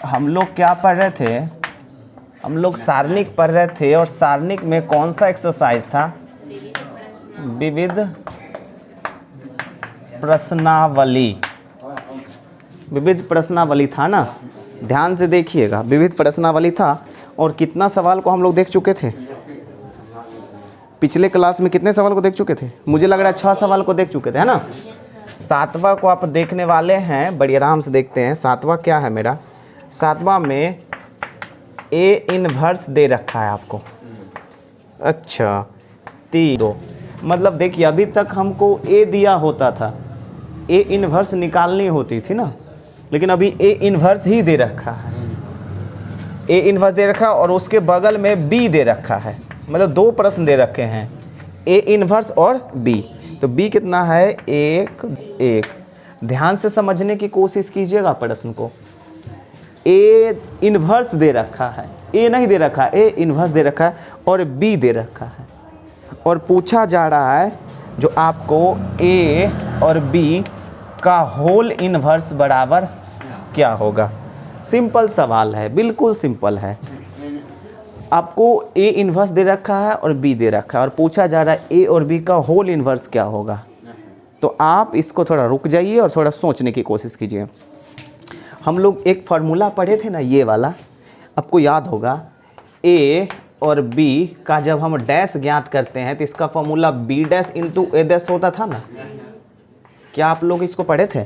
हम लोग क्या पढ़ रहे थे, हम लोग सारणिक पढ़ रहे थे, और सारणिक में कौन सा एक्सरसाइज था, विविध प्रश्नावली, विविध प्रश्नावली था ना। ध्यान से देखिएगा, विविध प्रश्नावली था। और कितना सवाल को हम लोग देख चुके थे पिछले क्लास में, कितने सवाल को देख चुके थे, मुझे लग रहा है 6 सवाल को देख चुके थे, है ना। 7वां को आप देखने वाले हैं, बड़ी आराम से देखते हैं। 7वां क्या है मेरा, 7वां में ए इनवर्स दे रखा है आपको। अच्छा 3 मतलब देखिए, अभी तक हमको ए दिया होता था, ए इनवर्स निकालनी होती थी ना, लेकिन अभी ए इनवर्स ही दे रखा है। ए इनवर्स दे रखा है और उसके बगल में बी दे रखा है, मतलब 2 प्रश्न दे रखे हैं, ए इनवर्स और बी। तो बी कितना है, 1 ध्यान से समझने की कोशिश कीजिएगा प्रश्न को। ए इनवर्स दे रखा है, ए नहीं दे रखा, ए इनवर्स दे रखा है और बी दे रखा है, और पूछा जा रहा है जो आपको ए और बी का होल इनवर्स बराबर क्या होगा। सिंपल सवाल है, बिल्कुल सिंपल है। आपको ए इनवर्स दे रखा है और बी दे रखा है, और पूछा जा रहा है ए और बी का होल इनवर्स क्या होगा। तो आप इसको थोड़ा रुक जाइए और थोड़ा सोचने की कोशिश कीजिए। हम लोग एक फार्मूला पढ़े थे ना, ये वाला आपको याद होगा। ए और बी का जब हम डैश ज्ञात करते हैं तो इसका फार्मूला बी डैश इंटू ए डैश होता था ना। क्या आप लोग इसको पढ़े थे?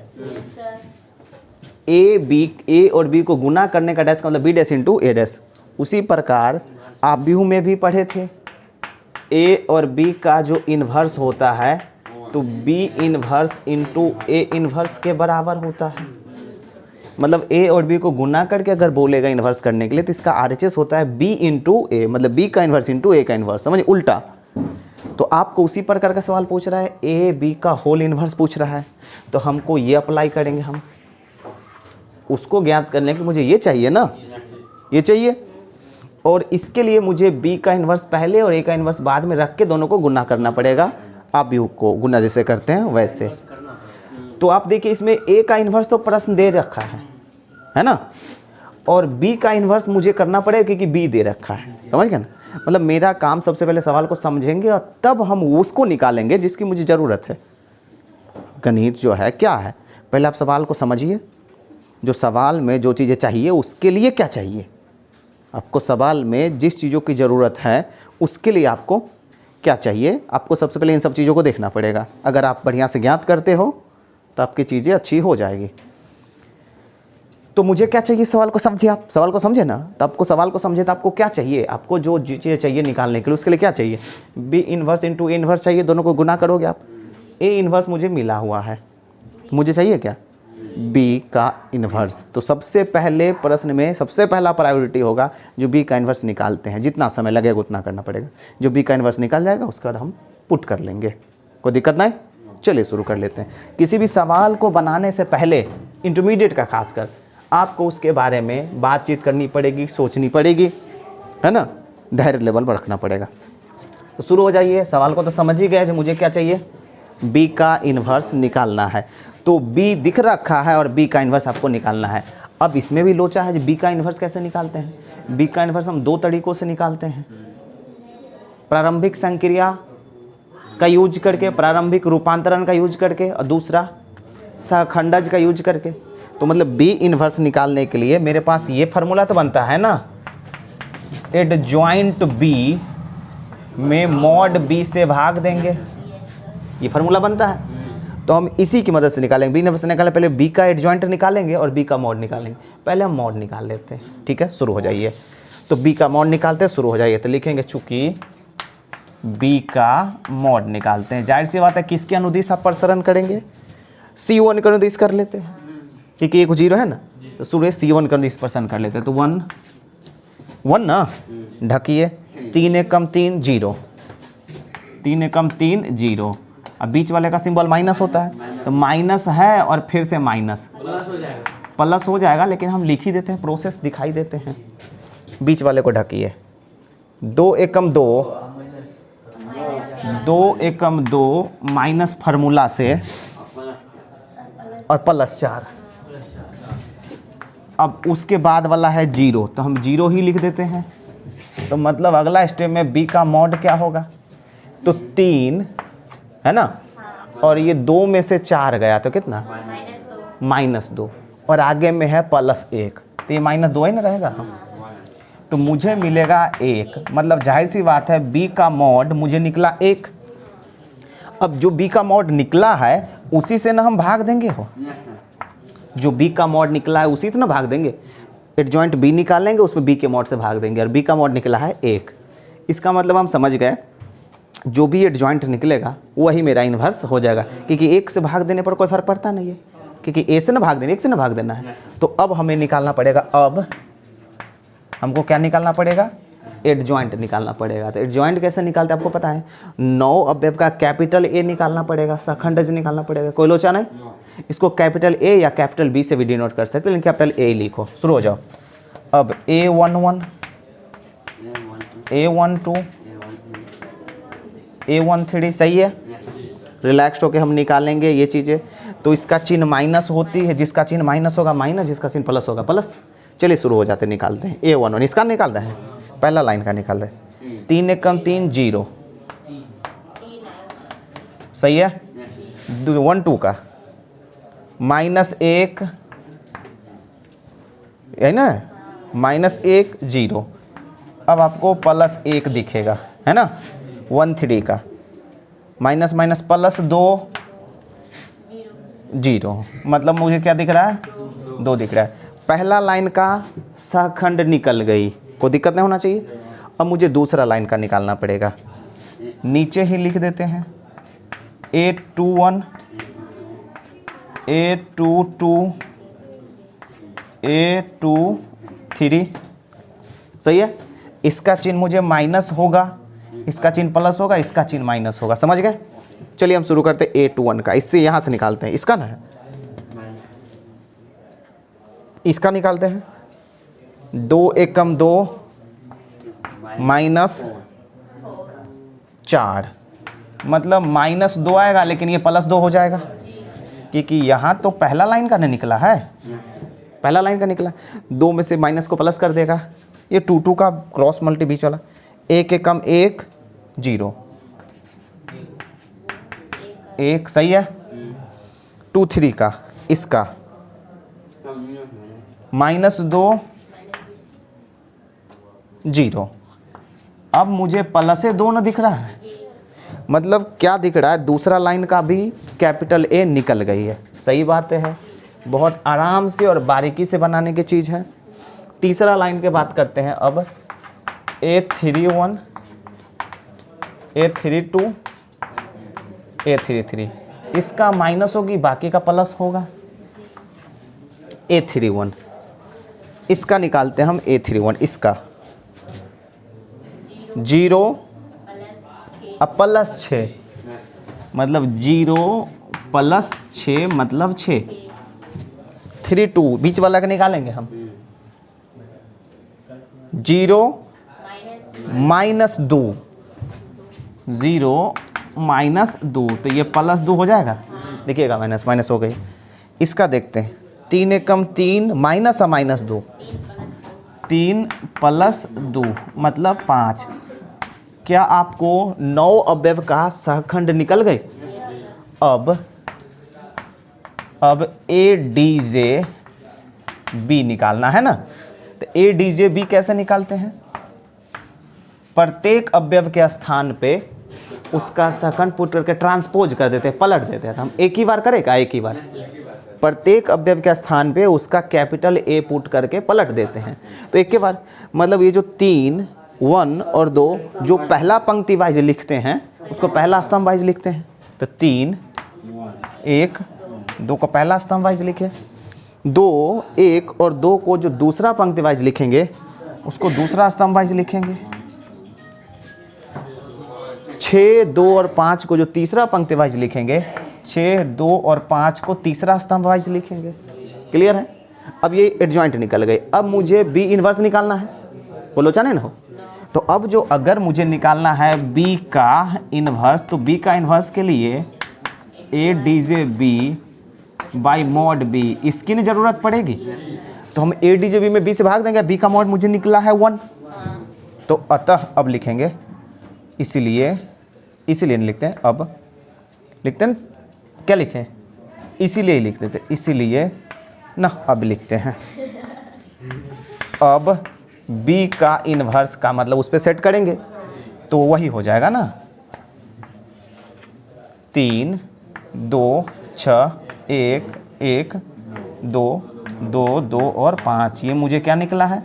ए और बी को गुना करने का डैश का मतलब बी डैश इंटू ए डैश। उसी प्रकार आप व्यू में भी पढ़े थे, ए और बी का जो इन्वर्स होता है तो B inverse into A inverse के बराबर होता है। मतलब ए और बी को गुना करके अगर बोलेगा इन्वर्स करने के लिए तो इसका आरएचएस होता है बी इंटू ए, मतलब बी का इन्वर्स इंटू ए का इन्वर्स, समझिए उल्टा। तो आपको उसी प्रकार का सवाल पूछ रहा है, ए बी का होल इन्वर्स पूछ रहा है, तो हमको ये अप्लाई करेंगे। हम उसको ज्ञात करने के मुझे ये चाहिए ना, ये चाहिए, और इसके लिए मुझे बी का इन्वर्स पहले और ए का इन्वर्स बाद में रख के दोनों को गुना करना पड़ेगा। आप व्यू को गुना जैसे करते हैं वैसे। तो आप देखिए इसमें ए का इन्वर्स तो प्रश्न दे रखा है ना, और बी का इन्वर्स मुझे करना पड़ेगा क्योंकि बी दे रखा है, समझ गए ना। मतलब मेरा काम सबसे पहले सवाल को समझेंगे और तब हम उसको निकालेंगे जिसकी मुझे ज़रूरत है। गणित जो है क्या है, पहले आप सवाल को समझिए, जो सवाल में जो चीज़ें चाहिए उसके लिए क्या चाहिए। आपको सवाल में जिस चीज़ों की ज़रूरत है उसके लिए आपको क्या चाहिए, आपको सबसे पहले इन सब चीज़ों को देखना पड़ेगा। अगर आप बढ़िया से ज्ञात करते हो तो आपकी चीज़ें अच्छी हो जाएगी। तो मुझे क्या चाहिए, सवाल को समझिए। आप सवाल को समझे ना, तो आपको सवाल को समझे तो आपको क्या चाहिए, आपको जो चीज़ें चाहिए निकालने के लिए उसके लिए क्या चाहिए, B inverse into A inverse चाहिए। दोनों को गुना करोगे आप, ए इन्वर्स मुझे मिला हुआ है, मुझे चाहिए क्या, बी का इन्वर्स। तो सबसे पहले प्रश्न में सबसे पहला प्रायोरिटी होगा जो बी का इन्वर्स निकालते हैं। जितना समय लगेगा उतना करना पड़ेगा। जो बी का इन्वर्स निकाल जाएगा उसके बाद हम पुट कर लेंगे, कोई दिक्कत नहीं। चलिए शुरू कर लेते हैं। किसी भी सवाल को बनाने से पहले, इंटरमीडिएट का खासकर, आपको उसके बारे में बातचीत करनी पड़ेगी, सोचनी पड़ेगी, है ना, धैर्य लेवल पर रखना पड़ेगा। तो शुरू हो जाइए। सवाल को तो समझ ही गए जो मुझे क्या चाहिए, बी का इन्वर्स निकालना है। तो बी दिख रखा है और बी का इन्वर्स आपको निकालना है। अब इसमें भी लोचा है, बी का इन्वर्स कैसे निकालते हैं। बी का इन्वर्स हम 2 तरीकों से निकालते हैं, प्रारंभिक संक्रिया का यूज करके, प्रारंभिक रूपांतरण का यूज करके, और दूसरा सहखंडज का यूज करके। तो मतलब बी इन्वर्स निकालने के लिए मेरे पास ये फार्मूला तो बनता है ना, एडजॉइंट बी में मॉड बी से भाग देंगे, ये फार्मूला बनता है। तो हम इसी की मदद से निकालेंगे। बी इन्वर्स निकालें, पहले बी का एडजॉइंट निकालेंगे और बी का मॉड निकालेंगे। पहले हम मॉड निकाल लेते हैं, ठीक है, शुरू हो जाइए। तो बी का मॉड निकालते हैं, शुरू हो जाइए। तो लिखेंगे चूंकि बी का मॉड निकालते हैं, जाहिर सी बात है किसके अनुदिश आप प्रसरण करेंगे, C1 का अनुदिश कर लेते हैं, क्योंकि एक 0 है ना, तो शुरू C1 का अनुदिश प्रसरण कर लेते हैं। तो 1 ना, ढकिए, 3 एकम 3 0, 3 एकम 3 0। अब बीच वाले का सिंबल माइनस होता है, तो माइनस है और फिर से माइनस, प्लस हो जाएगा, लेकिन हम लिख ही देते हैं, प्रोसेस दिखाई देते हैं। बीच वाले को ढकिए, 2 एकम 2, 2 एकम 2 माइनस फार्मूला से और +4, अब उसके बाद वाला है 0, तो हम 0 ही लिख देते हैं। तो मतलब अगला स्टेप में b का मॉड क्या होगा, तो 3 है ना, और ये 2 में से 4 गया तो कितना, -2, और आगे में है +1, तो ये -2 ही ना रहेगा। तो मुझे मिलेगा 1, मतलब जाहिर सी बात है b का मॉड मुझे निकला 1। अब जो b का मॉड निकला है उसी से ना हम भाग देंगे, हो जो b का मॉड निकला है उसी से ना भाग देंगे। एडजॉइंट b निकालेंगे, उसमें b के मॉड से भाग देंगे, और b का मॉड निकला है 1। इसका मतलब हम समझ गए जो भी एडजॉइंट निकलेगा वही मेरा इन्वर्स हो जाएगा, क्योंकि 1 से भाग देने पर कोई फर्क पड़ता नहीं है, क्योंकि a से ना भाग देना, 1 से ना भाग देना है। तो अब हमें निकालना पड़ेगा, अब हमको क्या निकालना पड़ेगा, एडजॉइंट निकालना पड़ेगा। तो एडजॉइंट कैसे निकालते हैं आपको पता है, 9 अवयव का कैपिटल A निकालना पड़ेगा, सखंड निकालना पड़ेगा, कोई लोचा नहीं। इसको कैपिटल A या कैपिटल B से भी डिनोट कर सकते हैं, लेकिन कैपिटल A लिखो। शुरू हो जाओ। अब A11, A12, A13 सही है। रिलैक्स होकर हम निकालेंगे ये चीज़ें। तो इसका चिन्ह माइनस होती है, जिसका चिन्ह माइनस होगा माइनस, जिसका चिन्ह प्लस होगा प्लस। चलिए शुरू हो जाते, निकालते हैं। A11 इसका निकाल रहे हैं, पहला लाइन का निकाल रहे हैं। 3 × 3 0 सही है। 1 2 का -1 है ना, -1 0। अब आपको +1 दिखेगा है ना। 1 3 का माइनस माइनस +2 0, मतलब मुझे क्या दिख रहा है, 2 दिख रहा है। पहला लाइन का सहखंड निकल गई, कोई दिक्कत नहीं होना चाहिए। अब मुझे दूसरा लाइन का निकालना पड़ेगा, नीचे ही लिख देते हैं। A21, A22, A23 सही है। इसका चिन्ह मुझे माइनस होगा, इसका चिन्ह प्लस होगा, इसका चिन्ह माइनस होगा, समझ गए। चलिए हम शुरू करते हैं A21 का, इससे यहाँ से निकालते हैं, इसका ना है, इसका निकालते हैं। 2 × 2 -4, मतलब -2 आएगा, लेकिन ये +2 हो जाएगा, क्योंकि यहाँ तो पहला लाइन का नहीं निकला है, पहला लाइन का निकला। 2 में से माइनस को प्लस कर देगा। ये 2 2 का क्रॉस मल्टी बीच वाला। 1 × 1 0 1 सही है। 2 3 का इसका -2 0। अब मुझे +2 ना दिख रहा है, मतलब क्या दिख रहा है, दूसरा लाइन का भी कैपिटल A निकल गई है। सही बात है, बहुत आराम से और बारीकी से बनाने की चीज़ है। तीसरा लाइन के बात करते हैं अब। A31, A32, A33, इसका माइनस होगी, बाकी का प्लस होगा। A31 इसका निकालते हैं हम। A31 इसका 0 अब +6, मतलब 0 + 6 मतलब 6। 3 2 बीच वाला का निकालेंगे हम। 0 -2, 0 -2, तो ये +2 हो जाएगा। देखिएगा माइनस माइनस हो गई। इसका देखते हैं। 3 × 3 -2, 3 + 2 मतलब 5। क्या आपको 9 अवयव का सहखंड निकल गए। अब ADJB निकालना है ना। तो ADJB कैसे निकालते हैं, प्रत्येक अवयव के स्थान पे उसका सहखंड पुट करके ट्रांसपोज कर देते हैं, पलट देते हैं। तो हम एक ही बार करेगा, एक ही बार प्रत्येक अवयव के स्थान पे उसका कैपिटल A पुट करके पलट देते हैं। तो एक के बार, मतलब ये जो 3 1 और 2 जो पहला पंक्ति वाइज लिखते हैं उसको पहला स्तंभ वाइज लिखते हैं। तो 3 1 2 को पहला स्तंभ वाइज लिखे, 2 1 और 2 को जो दूसरा पंक्ति वाइज लिखेंगे उसको दूसरा स्तंभ वाइज लिखेंगे। 6 2 और 5 को जो तीसरा पंक्ति वाइज लिखेंगे, 6 2 और 5 को तीसरा स्तंभ वाइज लिखेंगे। क्लियर है। अब ये एडजॉइंट निकल गए। अब मुझे B इन्वर्स निकालना है, बोलो चाहे ना हो। तो अब जो अगर मुझे निकालना है B का इन्वर्स, तो B का इन्वर्स के लिए ADJB / mod B इसकी नहीं ज़रूरत पड़ेगी। तो हम ए डी जे बी में बी से भाग देंगे, बी का मॉड मुझे निकला है 1, तो अतः अब लिखेंगे, इसीलिए नहीं लिखते हैं, अब लिखते हैं क्या लिखें, इसीलिए ही लिख देते, इसीलिए ना अब लिखते हैं। अब b का इन्वर्स का मतलब उस पर सेट करेंगे तो वही हो जाएगा ना, 3 2 6 1 1 2 2 2 और 5, ये मुझे क्या निकला है,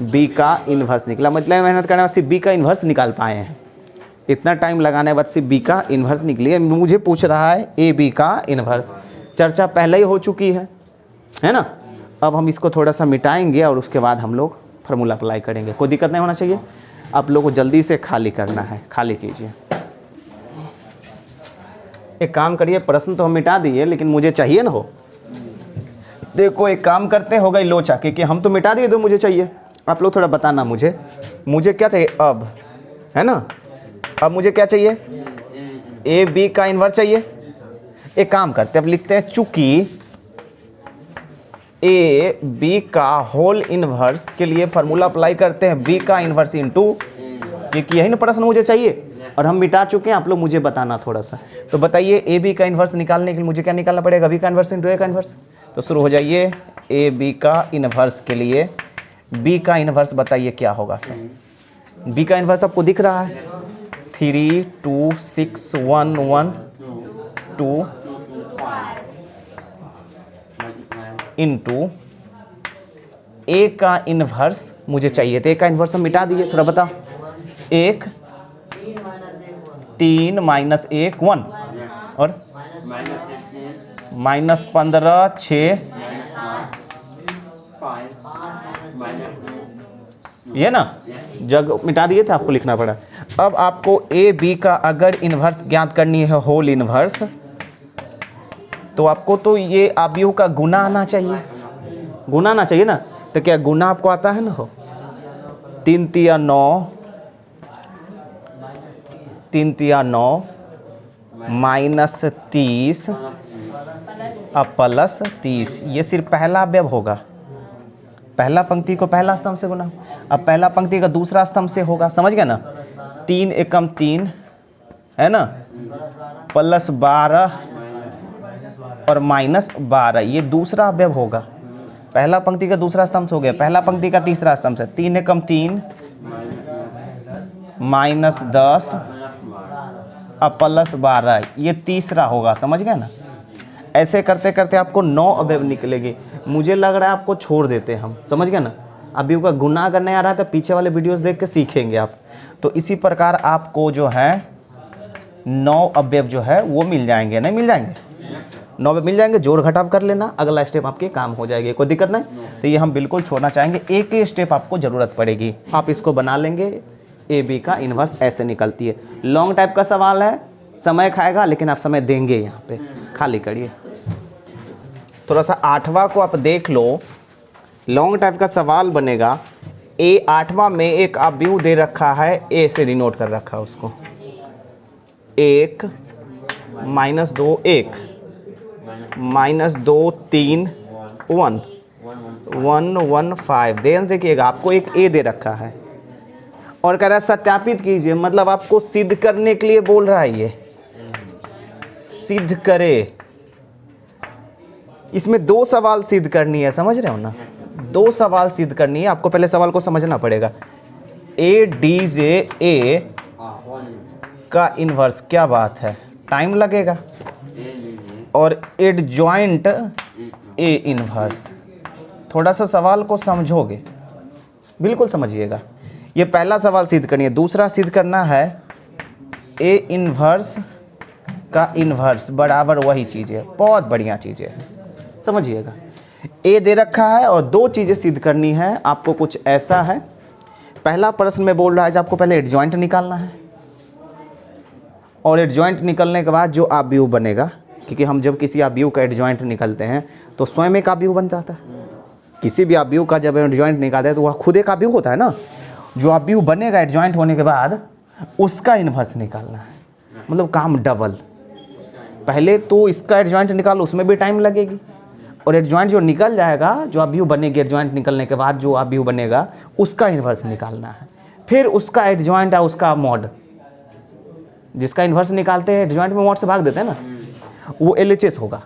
b का इन्वर्स निकला। मतलब मेहनत करने बाद सिर्फ b का इन्वर्स निकाल पाए हैं, इतना टाइम लगाने के बाद सिर्फ b का इन्वर्स निकली। मुझे पूछ रहा है ए बी का इन्वर्स, चर्चा पहले ही हो चुकी है ना। अब हम इसको थोड़ा सा मिटाएंगे और उसके बाद हम लोग फार्मूला अप्लाई करेंगे, कोई दिक्कत नहीं होना चाहिए। आप लोगों को जल्दी से खाली करना है, खाली कीजिए। एक काम करिए, प्रश्न तो हम मिटा दिए लेकिन मुझे चाहिए ना हो। देखो एक काम करते हो गई लोचा, क्योंकि हम तो मिटा दिए तो मुझे चाहिए, आप लोग थोड़ा बताना मुझे क्या चाहिए अब, है ना। अब मुझे क्या चाहिए, ए बी का इन्वर्स चाहिए। एक काम करते हैं, अब लिखते हैं चूंकि ए बी का होल इन्वर्स के लिए फार्मूला अप्लाई करते हैं बी का इन्वर्स इंटू, क्योंकि यही ना प्रश्न मुझे चाहिए और हम मिटा चुके हैं, आप लोग मुझे बताना थोड़ा सा। तो बताइए ए बी का इन्वर्स निकालने के लिए मुझे क्या निकालना पड़ेगा, बी का इन्वर्स इंटू ए का इन्वर्स। तो शुरू हो जाइए, ए बी का इन्वर्स के लिए बी का इन्वर्स बताइए क्या होगा सर। बी का इन्वर्स आपको दिख रहा है 3 2 6 1 1 2 इंटू ए का इन्वर्स मुझे चाहिए, तो ए का इन्वर्स हम मिटा दिए, थोड़ा बताओ। 1 3 माइनस 1 1 और माइनस 15 6, ये ना जग मिटा दिए थे, आपको लिखना पड़ा। अब आपको ए बी का अगर इन्वर्स ज्ञात करनी है, होल इन्वर्स, तो आपको तो ये आव्यूह का गुना आना चाहिए, गुना आना चाहिए ना। तो क्या गुना आपको आता है ना, हो 3 तिया 9 3 तिया 9 माइनस 30 अब प्लस 30, ये सिर्फ पहला अवयव होगा, पहला पंक्ति को पहला स्तंभ से गुना, अब पहला पंक्ति का दूसरा स्तंभ से होगा, समझ गया ना। 3 एकम 3 है ना, प्लस 12 और माइनस 12, ये दूसरा अवयव होगा, पहला पंक्ति का दूसरा स्तंभ हो गया, पहला पंक्ति का तीसरा स्तंभ से 3 एकम 3 माइनस 10 अब प्लस 12, ये तीसरा होगा, समझ गए ना। ऐसे करते करते आपको 9 अवयव निकलेंगे। मुझे लग रहा है आपको छोड़ देते हम, समझ गए ना। अभी का गुना अगर नहीं आ रहा है तो पीछे वाले वीडियोस देख के सीखेंगे आप। तो इसी प्रकार आपको जो है 9 अवयव जो है वो मिल जाएंगे, नहीं मिल जाएंगे, 9 अवयव मिल जाएंगे, जोड़ घटाव कर लेना, अगला स्टेप आपके काम हो जाएगी, कोई दिक्कत नहीं। तो ये हम बिल्कुल छोड़ना चाहेंगे, एक ही स्टेप आपको ज़रूरत पड़ेगी, आप इसको बना लेंगे। ए बी का इन्वर्स ऐसे निकलती है। लॉन्ग टाइप का सवाल है, समय खाएगा लेकिन आप समय देंगे, यहाँ पे खाली करिए। थोड़ा सा 8वां को आप देख लो, लॉन्ग टाइप का सवाल बनेगा। ए 8वां में एक आव्यूह दे रखा है, ए से डिनोट कर रखा है उसको, 1 माइनस 2 1 माइनस 2 3 1 1 1 5। ध्यान देखिएगा, आपको एक ए दे रखा है और कह रहा है सत्यापित कीजिए, मतलब आपको सिद्ध करने के लिए बोल रहा है, ये सिद्ध करे। इसमें 2 सवाल सिद्ध करनी है, समझ रहे हो ना, 2 सवाल सिद्ध करनी है। आपको पहले सवाल को समझना पड़ेगा। ए डी जे ए का इन्वर्स, क्या बात है, टाइम लगेगा। और एडजॉइंट ए इन्वर्स, थोड़ा सा सवाल को समझोगे, बिल्कुल समझिएगा। ये पहला सवाल सिद्ध करनी है। दूसरा सिद्ध करना है ए इन्वर्स का इन्वर्स बराबर वही चीज़ है, बहुत बढ़िया चीज़ है, समझिएगा। ए दे रखा है और 2 चीज़ें सिद्ध करनी है आपको। कुछ ऐसा है, पहला प्रश्न में बोल रहा है कि आपको पहले एडजॉइंट निकालना है, और एडजॉइंट निकलने के बाद जो आव्यूह बनेगा, क्योंकि हम जब किसी आव्यूह का एडजॉइंट निकलते हैं तो स्वयं एक आव्यूह बन जाता है। किसी भी आव्यूह का जब एडजॉइंट निकालते हैं तो वह खुद एक आव्यूह होता है ना। जो आव्यूह बनेगा एडजॉइंट होने के बाद उसका इन्वर्स निकालना है, मतलब काम डबल। पहले तो इसका एडजॉइंट निकालो, उसमें भी टाइम लगेगी, और एडजॉइंट जो निकल जाएगा, जो आप व्यू बनेगी एडजॉइंट निकलने के बाद जो आप व्यू बनेगा उसका इन्वर्स निकालना है। फिर उसका एडजॉइंट है उसका मॉड, जिसका इन्वर्स निकालते हैं एडजॉइंट में मॉड से भाग देते हैं ना, वो LHS होगा।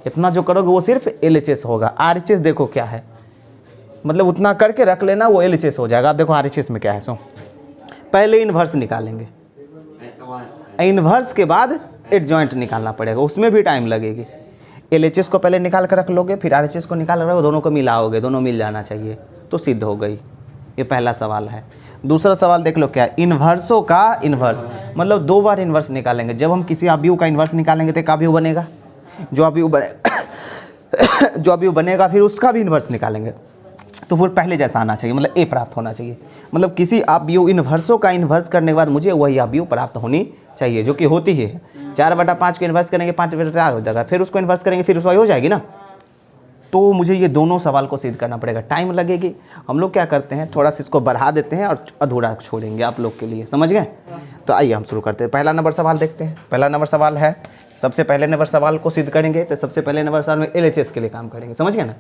इतना जो करोगे वो सिर्फ LHS होगा। RHS देखो क्या है, मतलब उतना करके रख लेना, वो LHS हो जाएगा। आप देखो RHS में क्या है। सो पहले इन्वर्स निकालेंगे, इन्वर्स के बाद एडजॉइंट निकालना पड़ेगा, उसमें भी टाइम लगेगी। LHS को पहले निकाल कर रख लोगे, फिर RHS को निकाल कर रखोगे, दोनों को मिलाओगे, दोनों मिल जाना चाहिए तो सिद्ध हो गई। ये पहला सवाल है। दूसरा सवाल देख लो क्या है, इन्वर्सों का इन्वर्स, मतलब 2 बार इन्वर्स निकालेंगे। जब हम किसी अवयव का इन्वर्स निकालेंगे तो एक अवयव बनेगा, जो अवयव बनेगा फिर उसका भी इन्वर्स निकालेंगे, तो फिर पहले जैसा आना चाहिए, मतलब A प्राप्त होना चाहिए। मतलब किसी अवयव इन्वर्सों का इन्वर्स करने के बाद मुझे वही अवयव प्राप्त होनी चाहिए, जो कि होती है। 4/5 को इन्वर्स करेंगे 5/4 हो जाएगा, फिर उसको इन्वर्स करेंगे फिर वही हो जाएगी ना। तो मुझे ये दोनों सवाल को सिद्ध करना पड़ेगा, टाइम लगेगी। हम लोग क्या करते हैं, थोड़ा सा इसको बढ़ा देते हैं और अधूरा छोड़ेंगे आप लोग के लिए, समझ गए। तो आइए हम शुरू करते हैं। पहला नंबर सवाल देखते हैं। पहला नंबर सवाल है, सबसे पहले नंबर सवाल को सिद्ध करेंगे तो सबसे पहले नंबर सवाल में LHS के लिए काम करेंगे, समझ गए ना।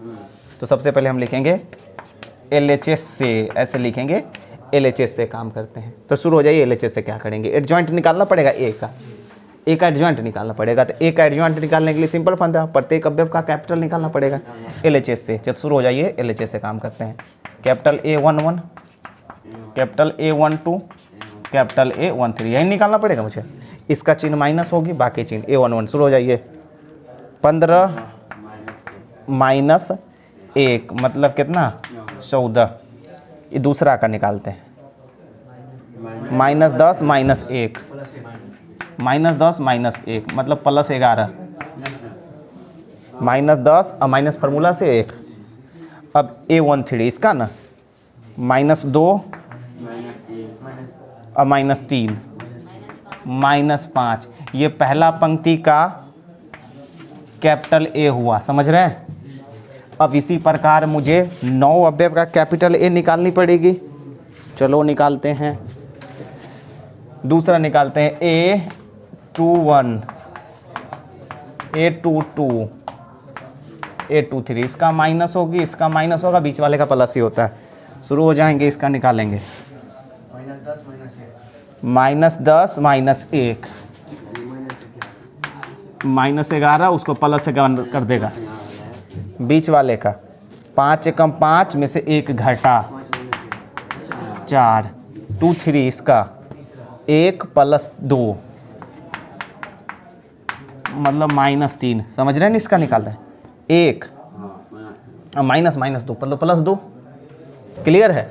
तो सबसे पहले हम लिखेंगे LHS से, ऐसे लिखेंगे LHS से काम करते हैं। तो शुरू हो जाइए, LHS से क्या करेंगे, एडजॉइंट निकालना पड़ेगा A का एडजॉइंट निकालना पड़ेगा। तो A का एडजॉइंट निकालने के लिए सिंपल फंडा, प्रत्येक अवयव का कैपिटल निकालना पड़ेगा LHS से। चलो शुरू हो जाइए, LHS से काम करते हैं। Capital A11, capital A12, capital A13, यही निकालना पड़ेगा मुझे। इसका चिन्ह माइनस होगी, बाकी चिन्ह A11। शुरू हो जाइए। 15 - 1 मतलब कितना, 14। ये दूसरा का निकालते हैं, -10 - 1, -10 - 1 मतलब +11, -10 और माइनस फार्मूला से 1। अब A13 इसका ना -2 और -3, -5, ये पहला पंक्ति का कैपिटल A हुआ, समझ रहे हैं। अब इसी प्रकार मुझे 9 अवयव का कैपिटल A निकालनी पड़ेगी। चलो निकालते हैं। दूसरा निकालते हैं A21, A22, A23, इसका माइनस होगी, इसका माइनस होगा, बीच वाले का प्लस ही होता है। शुरू हो जाएंगे, इसका निकालेंगे। -10 - 1, -11, उसको प्लस से कर देगा, बीच वाले का 5 एकम 5 में से 1 घटा 4, 2 3, इसका 1 + 2 मतलब -3, समझ रहे हैं ना। इसका निकाल रहे हैं 1 माइनस -2 मतलब +2, क्लियर है।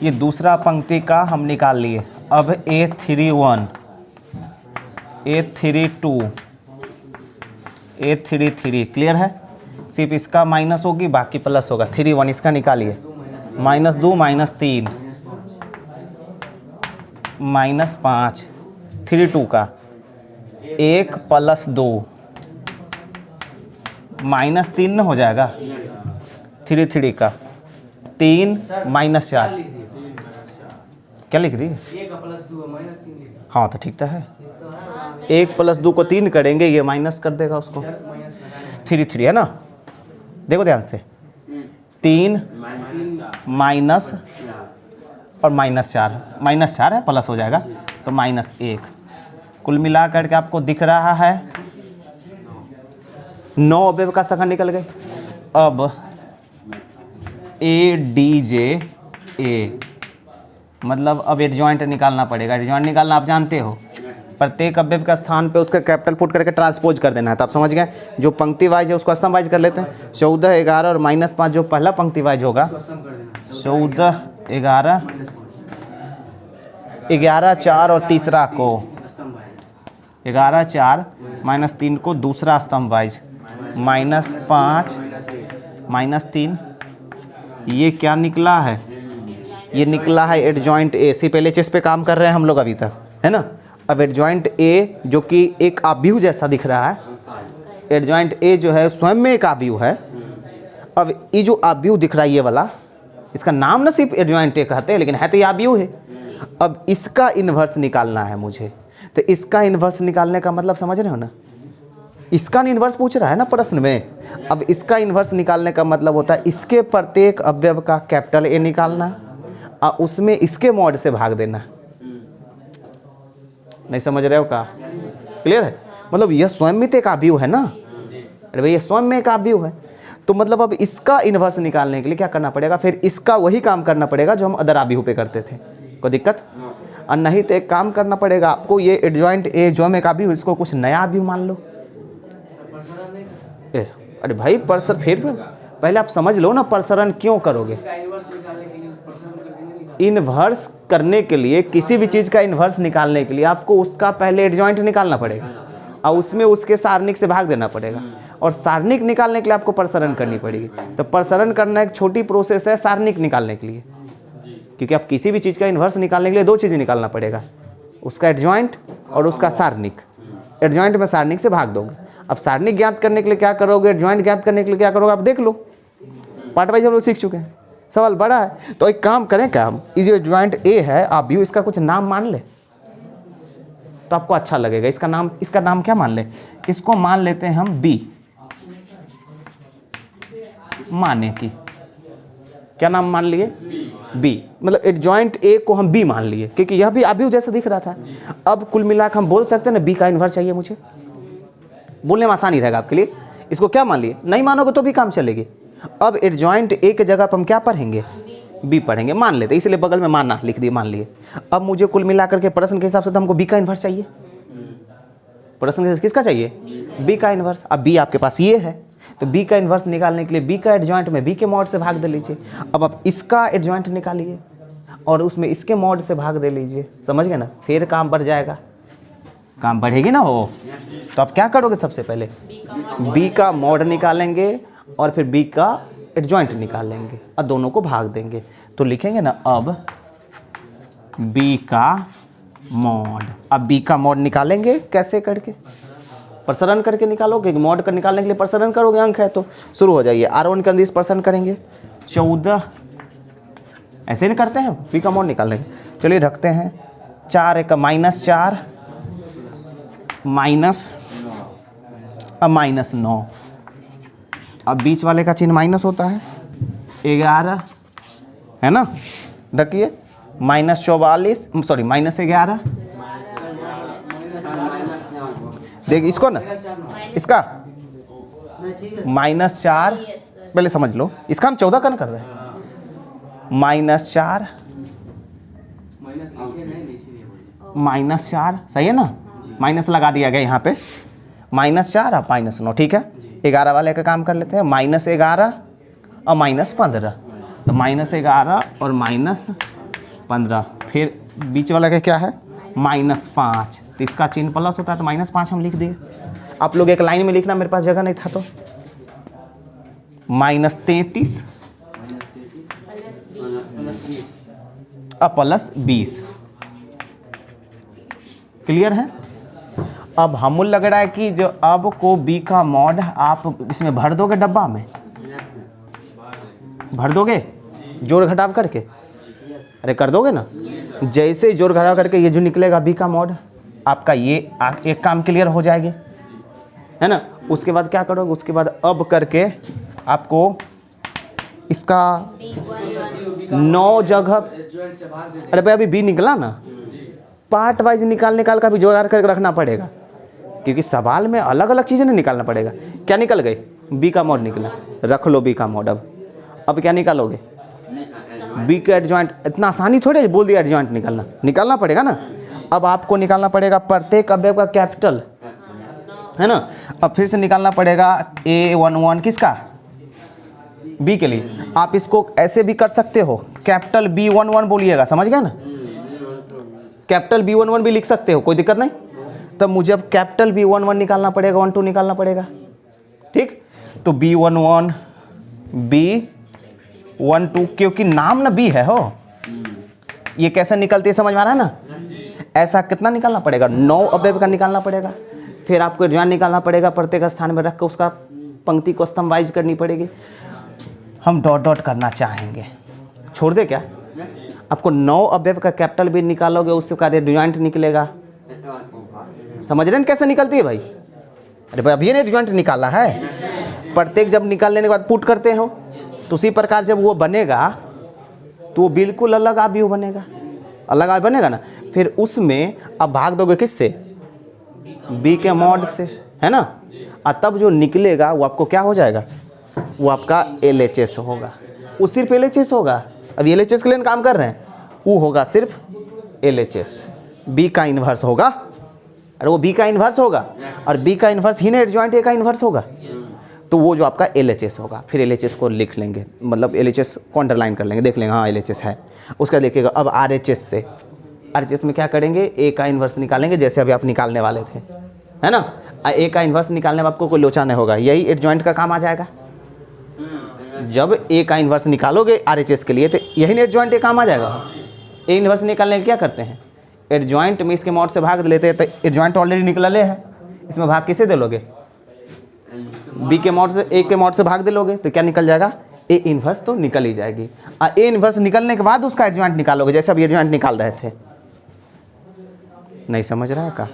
ये दूसरा पंक्ति का हम निकाल लिए। अब A31, A32, A33, क्लियर है। सिर्फ इसका माइनस होगी, बाकी प्लस होगा। 31 इसका निकालिए, -2 - 3, -5, 32 का 1 + 2 -3 न हो जाएगा। 33 का 3 - 4, क्या लिख दी, 1 + 2 -3। हाँ तो ठीक तो है। 1 + 2 को 3 करेंगे, ये माइनस कर देगा उसको। 33 है ना, देखो ध्यान से। 3 माइनस और -4 है, प्लस हो जाएगा तो -1। कुल मिला करके आपको दिख रहा है 9 अवयव का संख्या निकल गई। अब ADJA मतलब अब एडजॉइंट निकालना पड़ेगा। एडजॉइंट निकालना आप जानते हो, प्रत्येक अवयव का स्थान पे उसका कैपिटल पुट करके ट्रांसपोज कर देना है। तो आप समझ गए, जो पंक्ति वाइज है उसको स्तंभ वाइज कर लेते हैं। 14 11 और -5 जो पहला पंक्ति वाइज होगा, 14 11 11 4 और तीसरा को 11 4 -3 को दूसरा स्तंभ वाइज, -5 -3। ये क्या निकला है, ये निकला है एडजॉइंट A। सिर्फ LHS पे काम कर रहे हैं हम लोग अभी तक, है ना। अब एडजॉइंट A जो कि एक अवयव जैसा दिख रहा है, एडजॉइंट A जो है स्वयं में एक अवयव है। अब ये जो अवयव दिख रहा है ये वाला, इसका नाम ना सिर्फ एडजॉइंट A कहते हैं, लेकिन है तो ये अवयव है। अब इसका इन्वर्स निकालना है मुझे। तो इसका इन्वर्स निकालने का मतलब समझ रहे हो ना, इसका इन्वर्स पूछ रहा है ना प्रश्न में। अब इसका इन्वर्स निकालने का मतलब होता है इसके प्रत्येक अवयव का कैपिटल ए निकालना और उसमें इसके मॉड से भाग देना। नहीं समझ रहे हो का? क्लियर है? मतलब यह स्वयं में तो एक अवयव है ना, अरे भाई ये स्वयं में एक अवयव है, तो मतलब अब इसका इन्वर्स निकालने के लिए क्या करना पड़ेगा, फिर इसका वही काम करना पड़ेगा जो हम अदर अवयव पे करते थे। कोई दिक्कत? और नहीं तो एक काम करना पड़ेगा आपको, ये एडजॉइंट ए जो में का अवयव, इसको कुछ नया अवयव मान लो। अरे भाई परसर, फिर पहले आप समझ लो ना प्रसरण क्यों करोगे। इन्वर्स करने के लिए, किसी भी चीज़ का इन्वर्स निकालने के लिए आपको उसका पहले एडजॉइंट निकालना पड़ेगा और उसमें उसके सारणिक से भाग देना पड़ेगा, और सारणिक निकालने के लिए आपको प्रसरण करनी पड़ेगी। तो प्रसरण करना एक छोटी प्रोसेस है सारणिक निकालने के लिए, क्योंकि आप किसी भी चीज़ का इन्वर्स निकालने के लिए दो चीज़ें निकालना पड़ेगा, उसका एडजॉइंट और उसका सारणिक। एडजॉइंट में सारणिक से भाग दोगे। अब सारणिक ज्ञात करने के लिए क्या करोगे, एडजॉइंट ज्ञात करने के लिए क्या करोगे, आप देख लो, पार्ट वाइज हम लोग सीख चुके हैं। सवाल बड़ा है तो एक काम करें क्या, हम ये जो एडजॉइंट ए है आप यू इसका कुछ नाम मान ले तो आपको अच्छा लगेगा। इसका नाम क्या मान ले, इसको मान लेते हैं हम बी, माने की क्या नाम मान लिए, बी। मतलब एडजॉइंट ए को हम बी मान लिए क्योंकि यह भी अभी जैसा दिख रहा था। अब कुल मिलाकर हम बोल सकते हैं ना बी का इन्वर्स चाहिए मुझे, बोलने में आसानी रहेगा आपके लिए। इसको क्या मान लिए, नहीं मानोगे तो भी काम चलेगी। अब एडजॉइंट ए के जगह पर हम क्या पढ़ेंगे, बी पढ़ेंगे, मान लेते, इसलिए बगल में मानना लिख दिए, मान लिए। अब मुझे कुल मिलाकर के प्रश्न के हिसाब से तो हमको बी का इन्वर्स चाहिए। प्रश्न किसका चाहिए, बी का इन्वर्स। अब बी आपके पास ये है तो बी का इन्वर्स निकालने के लिए बी का एडजॉइंट में बी के मॉड से भाग दे लीजिए। अब आप इसका एडजॉइंट निकालिए और उसमें इसके मॉड से भाग दे लीजिए, समझ गए ना, फिर काम बढ़ जाएगा। काम बढ़ेगी ना हो, तो आप क्या करोगे, सबसे पहले बी का मॉड निकालेंगे और फिर बी का एडजॉइंट निकालेंगे और दोनों को भाग देंगे। तो लिखेंगे ना अब बी का मॉड। अब बी का मॉड निकालेंगे कैसे करके, प्रसरण करके निकालोगे, मॉड का निकालने के लिए प्रसरण करोगे, अंक है तो शुरू हो जाइए। R1 का दिस प्रसरण करेंगे 14, ऐसे नहीं करते हैं, बी का मॉड निकालने के। चलिए रखते हैं 4 एक -4 माइनस -9। अब बीच वाले का चिन्ह माइनस होता है, 11 है ना, रखिए -44 सॉरी -11। देख इसको ना, इसका -4 पहले समझ लो, इसका हम 14 का कर रहे हैं, -4 -4 सही है ना, माइनस लगा दिया गया यहाँ पे, -4 और -9 ठीक है। 11 वाले का काम कर लेते हैं, -11 और -15, तो -11 और -15, फिर बीच वाला का क्या है -5, तो इसका चिन्ह प्लस होता है तो -5 हम लिख दिए। आप लोग एक लाइन में लिखना, मेरे पास जगह नहीं था तो -33 और +20। क्लियर है? अब हम लग रहा है कि जो अब को बी का मॉड आप इसमें भर दोगे, डब्बा में भर दोगे जोड़ घटाव करके, अरे कर दोगे ना। जैसे जोड़ घटाव करके ये जो निकलेगा बी का मॉड आपका, ये एक काम क्लियर हो जाएगी है ना। उसके बाद क्या करोगे, उसके बाद अब करके आपको इसका 9 जगह, अरे भाई अभी बी निकला ना, पार्ट वाइज निकाल का भी जोड़ करके रखना पड़ेगा क्योंकि सवाल में अलग अलग चीज़ें नहीं निकालना पड़ेगा। क्या निकल गई, बी का मॉड निकला, रख लो बी का मॉड। अब क्या निकालोगे, बी का एडजॉइंट। इतना आसानी थोड़ी है, बोल दिया एडजॉइंट निकालना पड़ेगा ना। अब आपको निकालना पड़ेगा प्रत्येक अवयव का कैपिटल है ना। अब फिर से निकालना पड़ेगा A11 किसका, बी के लिए। आप इसको ऐसे भी कर सकते हो, कैपिटल B11 बोलिएगा, समझ गया ना, कैपिटल B11 भी लिख सकते हो, कोई दिक्कत नहीं। तब मुझे अब कैपिटल B11 निकालना पड़ेगा, 12 निकालना पड़ेगा, ठीक। तो B11 B12 क्योंकि नाम ना बी है हो, ये कैसे निकलती है समझ में आ रहा है ना। ऐसा कितना निकालना पड़ेगा, 9 अवयव का निकालना पड़ेगा। फिर आपको एडजॉइंट निकालना पड़ेगा, प्रत्येक स्थान में रख कर उसका पंक्ति को स्तंभ वाइज करनी पड़ेगी। हम डॉट डॉट करना चाहेंगे, छोड़ दे क्या, आपको 9 अवयव का कैपिटल भी निकालोगे, उसके बाद एडजॉइंट निकलेगा। समझ रहे हैं कैसे निकलती है भाई, अरे भाई अभी एडजॉइंट निकाला है, प्रत्येक जब निकाल लेने के बाद पुट करते हो तो उसी प्रकार जब वो बनेगा तो वो बिल्कुल अलग आव्यूह बनेगा, अलग आव्यूह बनेगा ना। फिर उसमें अब भाग दोगे किससे, बी के मॉड से, है ना। और तब जो निकलेगा वो आपको क्या हो जाएगा, वो आपका LHS होगा। वो सिर्फ LHS होगा, अब LHS के लिए काम कर रहे हैं, वो होगा सिर्फ LHS, बी का इन्वर्स होगा। अरे वो बी का इन्वर्स होगा और बी का इन्वर्स ही ना एडजॉइंट ए का इन्वर्स होगा, तो वो जो आपका LHS होगा। फिर LHS को लिख लेंगे, मतलब LHS को अंडरलाइन कर लेंगे, देख लेंगे हाँ LHS है। उसका देखिएगा अब RHS से, RHS में क्या करेंगे, ए का इन्वर्स निकालेंगे जैसे अभी आप निकालने वाले थे, है ना। ए का इन्वर्स निकालने में आपको कोई लोचा नहीं होगा, यही एडजॉइंट का काम आ जाएगा। जब ए का इन्वर्स निकालोगे RHS के लिए तो यही ना एडजॉइंट ए काम आ जाएगा। ए इन्वर्स निकालने के क्या करते हैं, एडजॉइंट में इसके मॉड से भाग लेते हैं, तो एडजॉइंट ऑलरेडी निकल है, इसमें भाग किसे दे लोगे, बी के मॉड से, ए के मॉड से भाग दे लोगे तो क्या निकल जाएगा, ए इन्वर्स तो निकल ही जाएगी। और ए इन्वर्स निकलने के बाद उसका एडजॉइंट निकालोगे, जैसे अब एडजॉइंट निकाल रहे थे। नहीं समझ रहा है का,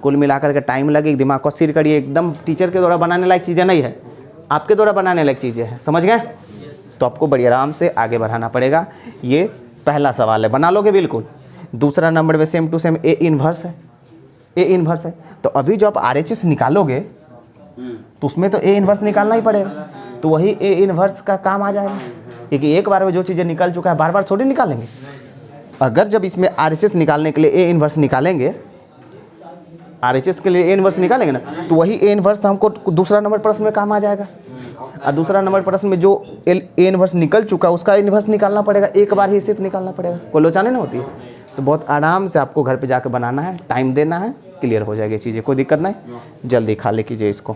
कुल मिलाकर के टाइम लगे, दिमाग को सिर करिए, एकदम टीचर के द्वारा बनाने लायक चीज़ें नहीं है, आपके द्वारा बनाने लायक चीज़ें हैं, समझ गए। तो आपको बड़ी आराम से आगे बढ़ाना पड़ेगा। ये पहला सवाल है, बना लोगे बिल्कुल। दूसरा नंबर में same to same A inverse है, ए इन्वर्स है। तो अभी जो आप RHS निकालोगे तो उसमें तो ए इन्वर्स निकालना ही पड़ेगा, तो वही ए इन्वर्स का काम आ जाएगा, क्योंकि एक बार में जो चीज़ें निकल चुका है बार बार थोड़ी निकालेंगे। अगर जब इसमें RHS निकालने के लिए ए इन्वर्स निकालेंगे, RHS के लिए ए इन्वर्स निकालेंगे ना, तो वही ए इन्वर्स हमको दूसरा नंबर प्रश्न में काम आ जाएगा। और दूसरा नंबर प्रश्न में जो ए इन्वर्स निकल चुका है उसका इन्वर्स निकालना पड़ेगा, एक बार ही सिर्फ निकालना पड़ेगा, कोई लोचा नहीं होती है। तो बहुत आराम से आपको घर पे जाकर बनाना है, टाइम देना है, क्लियर हो जाएगी चीज़ें, कोई दिक्कत नहीं। जल्दी खाली कीजिए इसको।